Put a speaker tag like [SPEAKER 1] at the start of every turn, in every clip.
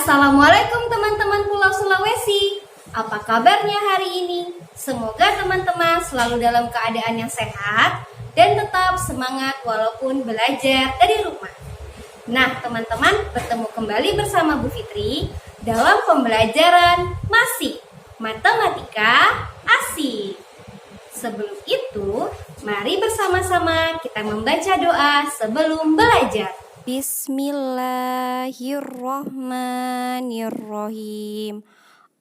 [SPEAKER 1] Assalamualaikum teman-teman Pulau Sulawesi. Apa kabarnya hari ini? Semoga teman-teman selalu dalam keadaan yang sehat dan tetap semangat walaupun belajar dari rumah. Nah teman-teman, bertemu kembali bersama Bu Fitri dalam pembelajaran masih Matematika Asik. Sebelum itu, mari bersama-sama kita membaca doa sebelum belajar.
[SPEAKER 2] Bismillahirrahmanirrahim.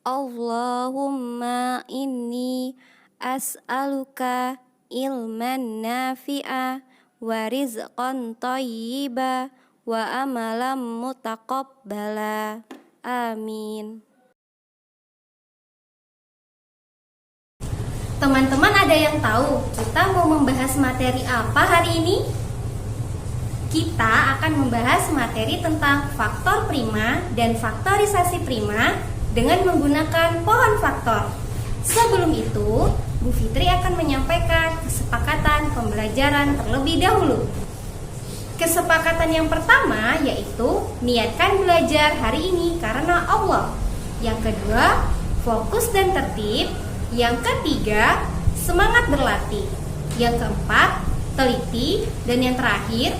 [SPEAKER 2] Allahumma inni as'aluka ilman nafi'a wa rizqan thayyiba wa amalan mutaqabbala. Amin.
[SPEAKER 1] Teman-teman ada yang tahu kita mau membahas materi apa hari ini? Kita akan membahas materi tentang faktor prima dan faktorisasi prima dengan menggunakan pohon faktor. Sebelum itu, Bu Fitri akan menyampaikan kesepakatan pembelajaran terlebih dahulu. Kesepakatan yang pertama yaitu niatkan belajar hari ini karena Allah. Yang kedua, fokus dan tertib. Yang ketiga, semangat berlatih. Yang keempat, teliti. Dan yang terakhir,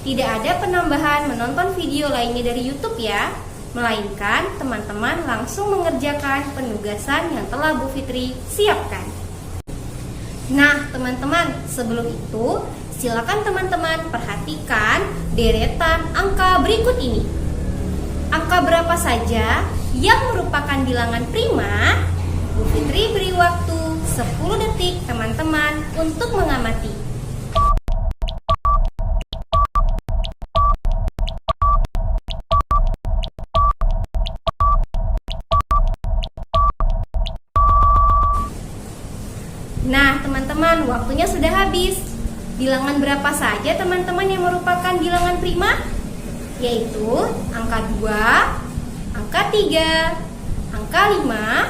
[SPEAKER 1] tidak ada penambahan menonton video lainnya dari YouTube ya, melainkan teman-teman langsung mengerjakan penugasan yang telah Bu Fitri siapkan. Nah teman-teman, sebelum itu silakan teman-teman perhatikan deretan angka berikut ini. Angka berapa saja yang merupakan bilangan prima? Bu Fitri beri waktu 10 detik teman-teman untuk mengamati. Nah teman-teman, waktunya sudah habis. Bilangan berapa saja teman-teman yang merupakan bilangan prima? Yaitu angka 2, angka 3, angka 5,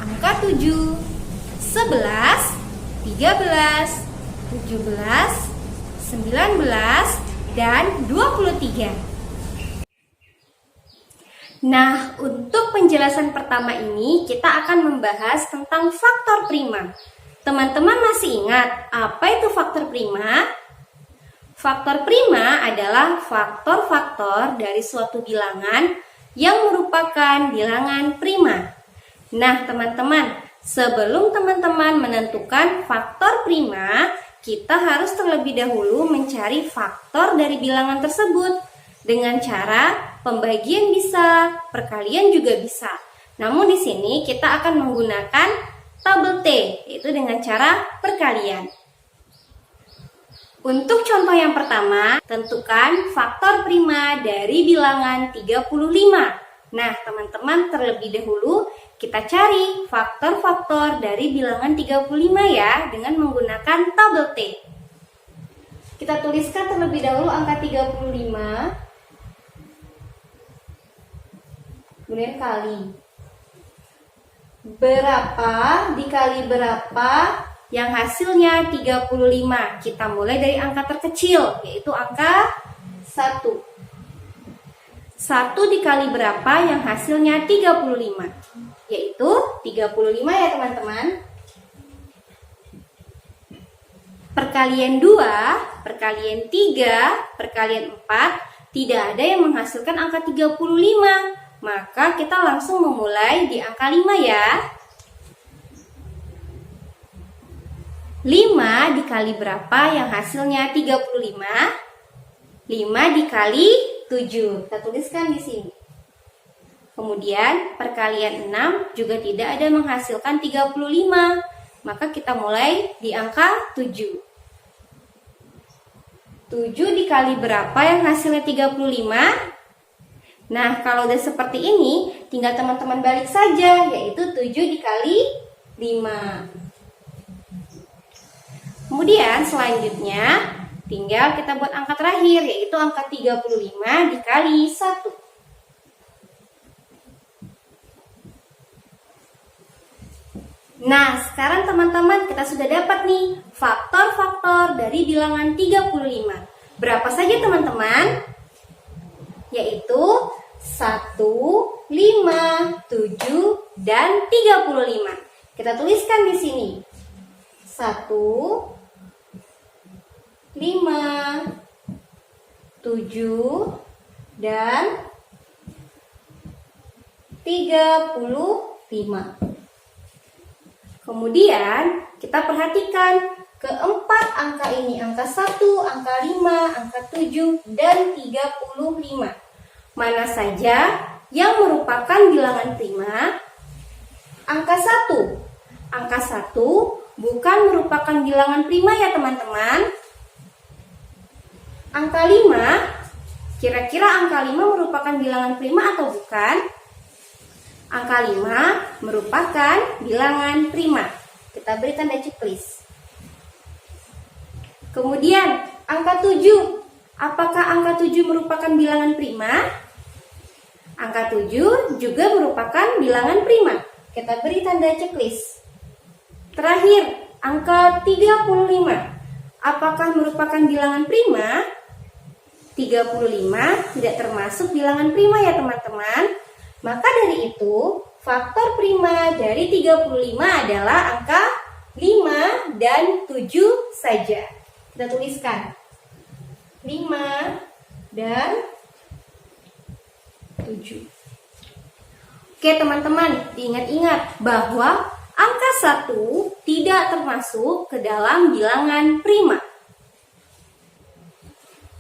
[SPEAKER 1] angka 7, 11, 13, 17, 19, dan 23. Nah, untuk penjelasan pertama ini kita akan membahas tentang faktor prima. Teman-teman masih ingat apa itu faktor prima? Faktor prima adalah faktor-faktor dari suatu bilangan yang merupakan bilangan prima. Nah, teman-teman, sebelum teman-teman menentukan faktor prima, kita harus terlebih dahulu mencari faktor dari bilangan tersebut dengan cara pembagian bisa, perkalian juga bisa. Namun di sini kita akan menggunakan tabel T, yaitu dengan cara perkalian. Untuk contoh yang pertama, tentukan faktor prima dari bilangan 35. Nah, teman-teman terlebih dahulu kita cari faktor-faktor dari bilangan 35 ya, dengan menggunakan tabel T. Kita tuliskan terlebih dahulu angka 35, kemudian kali. Berapa dikali berapa yang hasilnya 35? Kita mulai dari angka terkecil, yaitu angka 1. 1 dikali berapa yang hasilnya 35? Yaitu 35 ya teman-teman. Perkalian 2, perkalian 3, perkalian 4 tidak ada yang menghasilkan angka 35. Maka kita langsung memulai di angka 5 ya. 5 dikali berapa yang hasilnya 35? 5 dikali 7. Kita tuliskan di sini. Kemudian perkalian 6 juga tidak ada menghasilkan 35. Maka kita mulai di angka 7. 7 dikali berapa yang hasilnya 35? Nah, kalau udah seperti ini, tinggal teman-teman balik saja, yaitu 7 dikali 5. Kemudian selanjutnya, tinggal kita buat angka terakhir, yaitu angka 35 dikali 1. Nah, sekarang teman-teman kita sudah dapat nih faktor-faktor dari bilangan 35. Berapa saja teman-teman? Yaitu 1, 5, 7, dan 35. Kita tuliskan di sini. 1, 5, 7, dan 35. Kemudian kita perhatikan keempat angka ini, angka 1, angka 5, angka 7, dan 35. Mana saja yang merupakan bilangan prima? Angka 1. Angka 1 bukan merupakan bilangan prima ya teman-teman. Angka 5, kira-kira angka 5 merupakan bilangan prima atau bukan? Angka 5 merupakan bilangan prima. Kita beri tanda checklist. Kemudian angka 7. Apakah angka 7 merupakan bilangan prima? Angka 7 juga merupakan bilangan prima. Kita beri tanda checklist. Terakhir, angka 35. Apakah merupakan bilangan prima? 35 tidak termasuk bilangan prima ya teman-teman. Maka dari itu, faktor prima dari 35 adalah angka 5 dan 7 saja. Kita tuliskan 5 dan 7. Oke teman-teman, diingat-ingat bahwa angka 1 tidak termasuk ke dalam bilangan prima.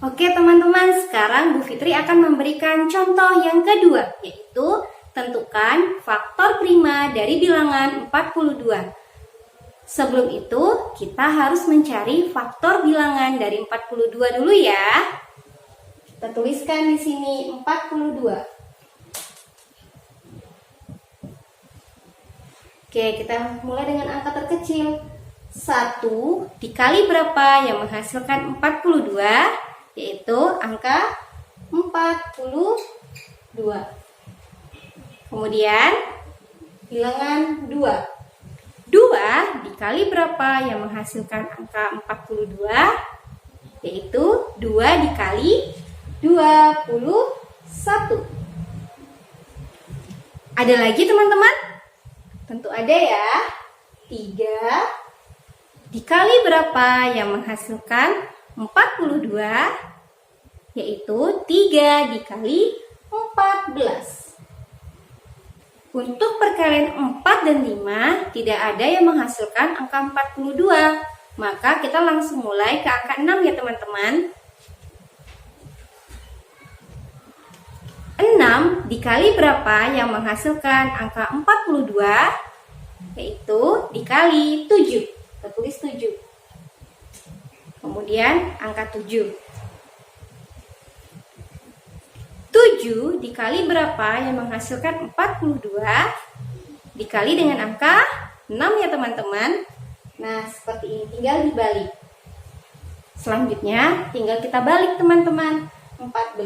[SPEAKER 1] Oke teman-teman, sekarang Bu Fitri akan memberikan contoh yang kedua, yaitu tentukan faktor prima dari bilangan 42. Sebelum itu, kita harus mencari faktor bilangan dari 42 dulu ya. Kita tuliskan di sini 42. Oke, kita mulai dengan angka terkecil. 1 dikali berapa yang menghasilkan 42? Yaitu angka 42. Kemudian bilangan 2. 2 dikali berapa yang menghasilkan angka 42? Yaitu 2 dikali 21. Ada lagi teman-teman? Tentu ada ya. 3 dikali berapa yang menghasilkan 42, yaitu 3 dikali 14. Untuk perkalian 4 dan 5 tidak ada yang menghasilkan angka 42. Maka kita langsung mulai ke angka 6 ya teman-teman. 6 dikali berapa yang menghasilkan angka 42? Yaitu dikali 7. Kita tulis 7. Kemudian angka 7. 7 dikali berapa yang menghasilkan 42? Dikali dengan angka 6 ya teman-teman. Nah seperti ini, tinggal dibalik. Selanjutnya tinggal kita balik teman-teman. 14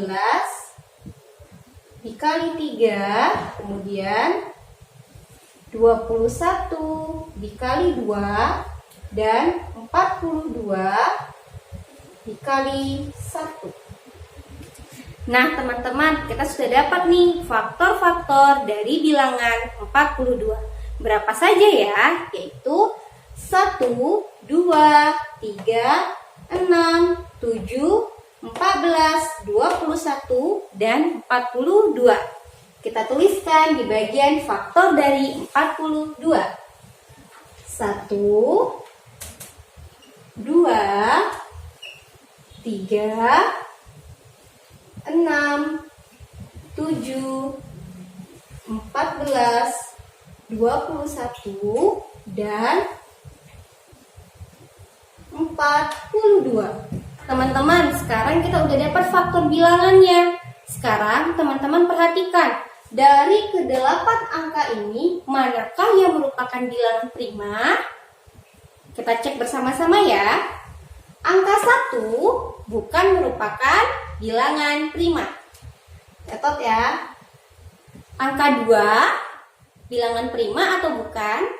[SPEAKER 1] dikali 3, kemudian 21 dikali 2, dan 42 dikali 1. Nah teman-teman, kita sudah dapat nih faktor-faktor dari bilangan 42. Berapa saja ya? Yaitu 1, 2, 3, 6, 7, 14, 21, dan 42. Kita tuliskan di bagian faktor dari 42. 1, 2, 3, 6, 7, 14, 21, dan 42. Teman-teman, sekarang kita udah dapat faktor bilangannya. Sekarang teman-teman perhatikan, dari ke-8 angka ini, manakah yang merupakan bilangan prima? Kita cek bersama-sama ya. Angka 1 bukan merupakan bilangan prima. Catat ya. Angka 2 bilangan prima atau bukan?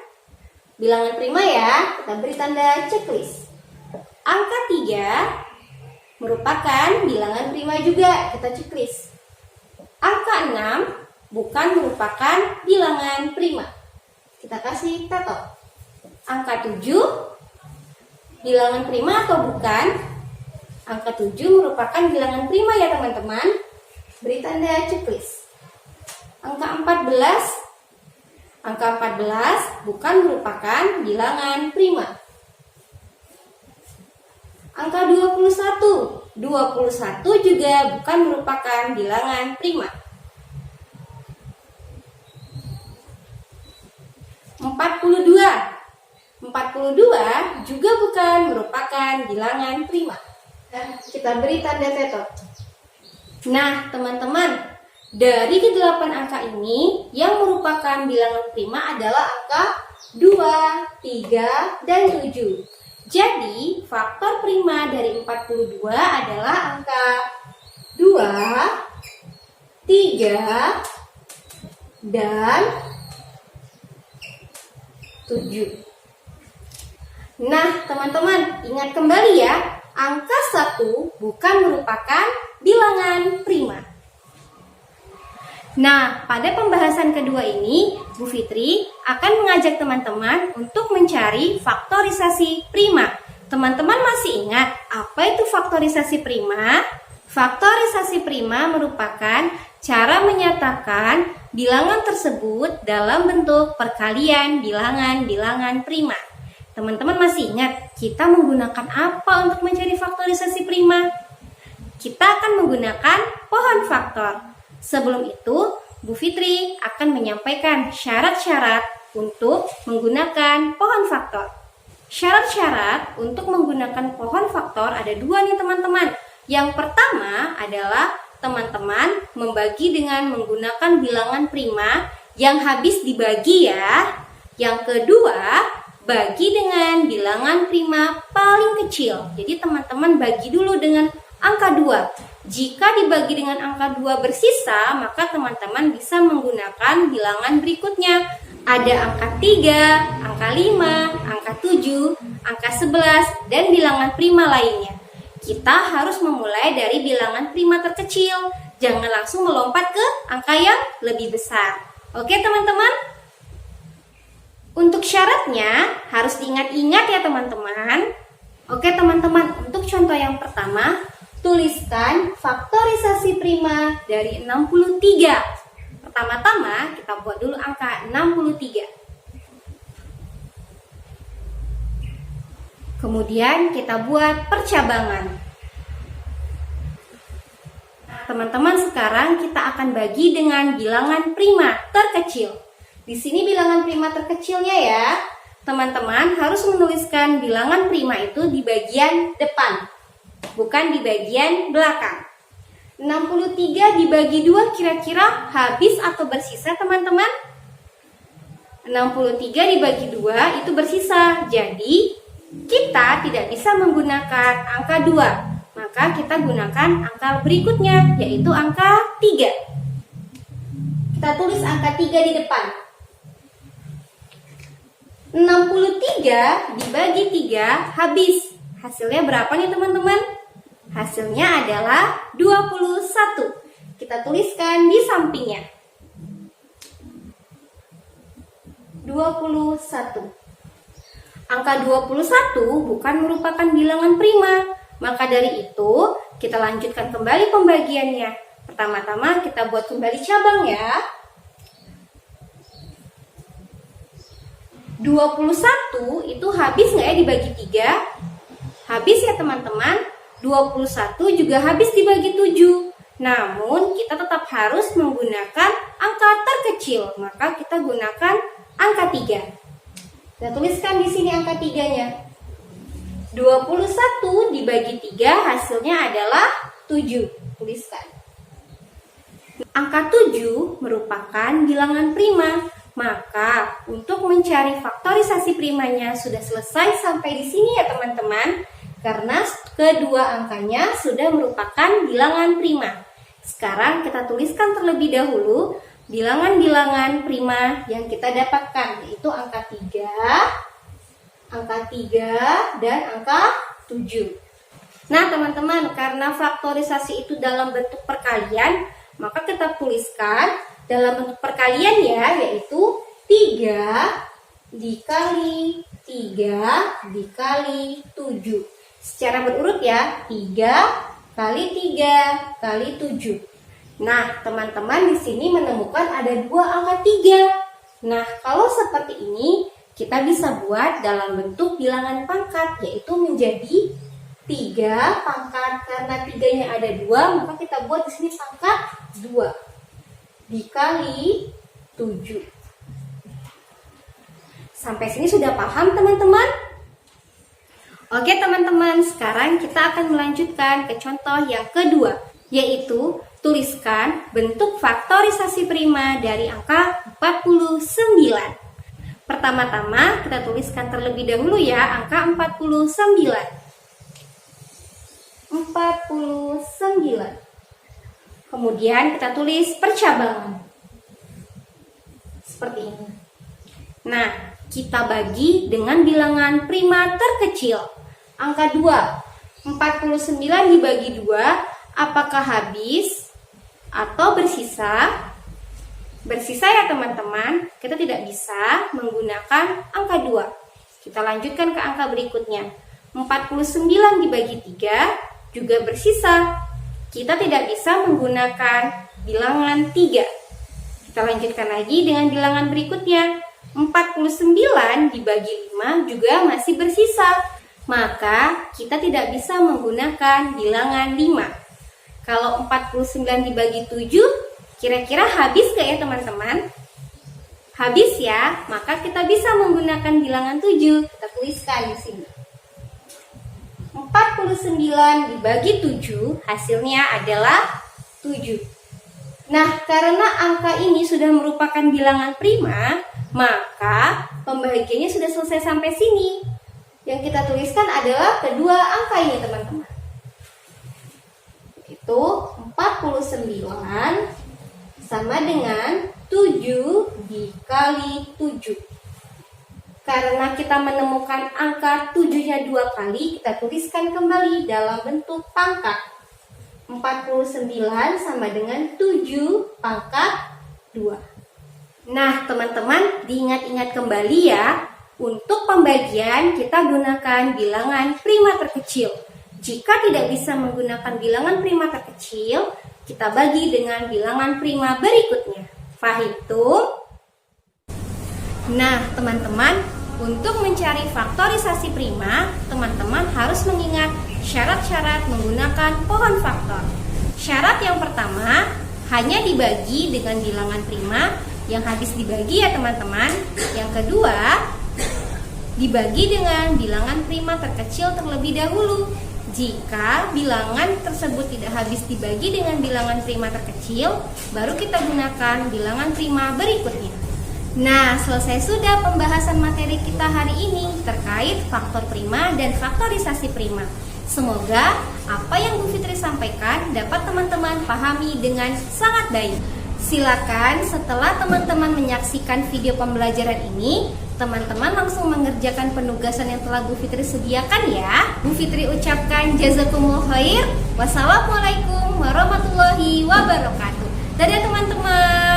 [SPEAKER 1] Bilangan prima ya. Kita beri tanda checklist. Angka 3 merupakan bilangan prima juga. Kita checklist. Angka angka 6 bukan merupakan bilangan prima. Kita kasih tetot. Angka 7 bilangan prima atau bukan? Angka 7 merupakan bilangan prima ya teman-teman. Beri tanda ceklis. Angka 14. Angka 14 bukan merupakan bilangan prima. Angka 21. 21 juga bukan merupakan bilangan prima. 42. 42 juga bukan merupakan bilangan prima. Kita beri tanda tetot. Nah, teman-teman, dari ke-8 angka ini yang merupakan bilangan prima adalah angka 2, 3, dan 7. Jadi, faktor prima dari 42 adalah angka 2, 3, dan 7. Nah, teman-teman, ingat kembali ya, angka 1 bukan merupakan bilangan prima. Nah, pada pembahasan kedua ini, Bu Fitri akan mengajak teman-teman untuk mencari faktorisasi prima. Teman-teman masih ingat apa itu faktorisasi prima? Faktorisasi prima merupakan cara menyatakan bilangan tersebut dalam bentuk perkalian bilangan-bilangan prima. Teman-teman masih ingat kita menggunakan apa untuk mencari faktorisasi prima? Kita akan menggunakan pohon faktor. Sebelum itu, Bu Fitri akan menyampaikan syarat-syarat untuk menggunakan pohon faktor. Syarat-syarat untuk menggunakan pohon faktor ada 2 nih teman-teman. Yang pertama adalah teman-teman membagi dengan menggunakan bilangan prima yang habis dibagi ya. Yang kedua, bagi dengan bilangan prima paling kecil. Jadi teman-teman bagi dulu dengan angka 2. Jika dibagi dengan angka 2 bersisa, maka teman-teman bisa menggunakan bilangan berikutnya. Ada angka 3, angka 5, angka 7, angka 11, dan bilangan prima lainnya. Kita harus memulai dari bilangan prima terkecil. Jangan langsung melompat ke angka yang lebih besar. Oke teman-teman? Untuk syaratnya harus diingat-ingat ya teman-teman. Oke teman-teman, untuk contoh yang pertama, tuliskan faktorisasi prima dari 63. Pertama-tama kita buat dulu angka 63. Kemudian kita buat percabangan. Teman-teman, sekarang kita akan bagi dengan bilangan prima terkecil. Di sini bilangan prima terkecilnya ya. Teman-teman harus menuliskan bilangan prima itu di bagian depan, bukan di bagian belakang. 63 dibagi 2 kira-kira habis atau bersisa teman-teman? 63 dibagi 2 itu bersisa. Jadi kita tidak bisa menggunakan angka 2. Maka kita gunakan angka berikutnya, yaitu angka 3. Kita tulis angka 3 di depan. 63 dibagi 3 habis. Hasilnya berapa nih teman-teman? Hasilnya adalah 21. Kita tuliskan di sampingnya. 21. Angka 21 bukan merupakan bilangan prima. Maka dari itu, kita lanjutkan kembali pembagiannya. Pertama-tama kita buat kembali cabang ya. 21 itu habis nggak ya dibagi 3? Habis ya teman-teman. 21 juga habis dibagi 7. Namun kita tetap harus menggunakan angka terkecil. Maka kita gunakan angka 3. Kita tuliskan di sini angka 3-nya. 21 dibagi 3 hasilnya adalah 7. Tuliskan. Angka 7 merupakan bilangan prima. Maka untuk mencari faktorisasi primanya sudah selesai sampai di sini ya teman-teman. Karena kedua angkanya sudah merupakan bilangan prima. Sekarang kita tuliskan terlebih dahulu bilangan-bilangan prima yang kita dapatkan, yaitu angka 3, angka 3, dan angka 7. Nah teman-teman, karena faktorisasi itu dalam bentuk perkalian, maka kita tuliskan dalam bentuk perkalian ya, yaitu 3 dikali 3 dikali 7. Secara berurut ya, 3 kali 3 kali 7. Nah, teman-teman di sini menemukan ada 2 angka 3. Nah, kalau seperti ini, kita bisa buat dalam bentuk bilangan pangkat, yaitu menjadi 3 pangkat. Karena 3-nya ada 2, maka kita buat di sini pangkat 2 dikali 7. Sampai sini sudah paham teman-teman? Oke teman-teman, sekarang kita akan melanjutkan ke contoh yang kedua, yaitu tuliskan bentuk faktorisasi prima dari angka 49. Pertama-tama kita tuliskan terlebih dahulu ya angka 49. 49. Kemudian kita tulis percabangan. Seperti ini. Nah, kita bagi dengan bilangan prima terkecil. Angka 2. 49 dibagi 2, apakah habis atau bersisa? Bersisa ya teman-teman, kita tidak bisa menggunakan angka 2. Kita lanjutkan ke angka berikutnya. 49 dibagi 3 juga bersisa. Kita tidak bisa menggunakan bilangan 3. Kita lanjutkan lagi dengan bilangan berikutnya. 49 dibagi 5 juga masih bersisa. Maka kita tidak bisa menggunakan bilangan 5. Kalau 49 dibagi 7, kira-kira habis gak ya teman-teman? Habis ya, maka kita bisa menggunakan bilangan 7. Kita tuliskan di sini. 49 dibagi 7 hasilnya adalah 7. Nah, karena angka ini sudah merupakan bilangan prima, maka pembagiannya sudah selesai sampai sini. Yang kita tuliskan adalah kedua angka ini teman-teman. Itu 49 sama dengan 7 dikali 7. Karena kita menemukan angka 7-nya 2 kali, kita tuliskan kembali dalam bentuk pangkat. 49 sama dengan 7 pangkat 2. Nah, teman-teman, diingat-ingat kembali ya, untuk pembagian kita gunakan bilangan prima terkecil. Jika tidak bisa menggunakan bilangan prima terkecil, kita bagi dengan bilangan prima berikutnya. Fahimtum? Nah, teman-teman, untuk mencari faktorisasi prima, teman-teman harus mengingat syarat-syarat menggunakan pohon faktor. Syarat yang pertama, hanya dibagi dengan bilangan prima yang habis dibagi ya teman-teman. Yang kedua, dibagi dengan bilangan prima terkecil terlebih dahulu. Jika bilangan tersebut tidak habis dibagi dengan bilangan prima terkecil, baru kita gunakan bilangan prima berikutnya. Nah, selesai sudah pembahasan materi kita hari ini terkait faktor prima dan faktorisasi prima. Semoga apa yang Bu Fitri sampaikan dapat teman-teman pahami dengan sangat baik. Silakan setelah teman-teman menyaksikan video pembelajaran ini, teman-teman langsung mengerjakan penugasan yang telah Bu Fitri sediakan ya. Bu Fitri ucapkan jazakumullah khair. Wassalamualaikum warahmatullahi wabarakatuh. Dadah teman-teman.